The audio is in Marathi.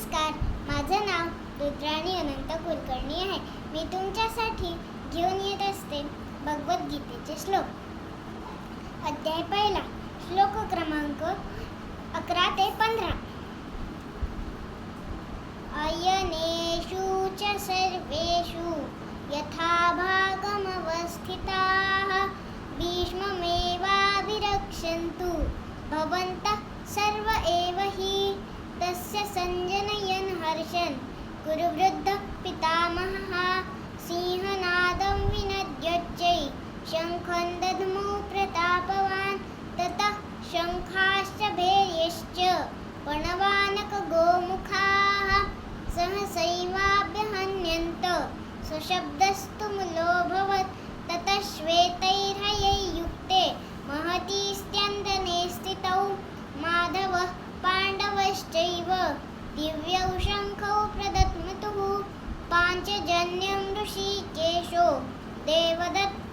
नमस्कार, माझं नाव रुद्राणी अनंत कुलकर्णी आहे. मी तुमच्यासाठी घेऊन येत असते भगवद्गीतेचे श्लोक. अध्याय पहिला, श्लोक क्रमांक 11 ते 15. अयनेषु च सर्वेषु यथा भागमवस्थिताः भीष्ममेवाभिरक्षन्तु भवन्तः सर्व एव हि. तस्य संजनयन् हर्षन् कुरुवृद्धः पितामहः सिंहनादं विनद्योच्चै शङ्खं दद्मौ प्रतापवान्. ततः शङ्खाश्च भैर्यश्च पणवानकगोमुखाः सहसैवाभ्यहन्यन्त सशब्दस्तु मुलोऽभवत्. ततः श्वेतैर्हयैर्युक्ते महती स्यन्दने स्थितौ माधवः पाण्डवश्चैव दिव्यौ शङ्खौ प्रदद्मतुः. पाञ्चजन्यं ऋषिकेशो देवदत्त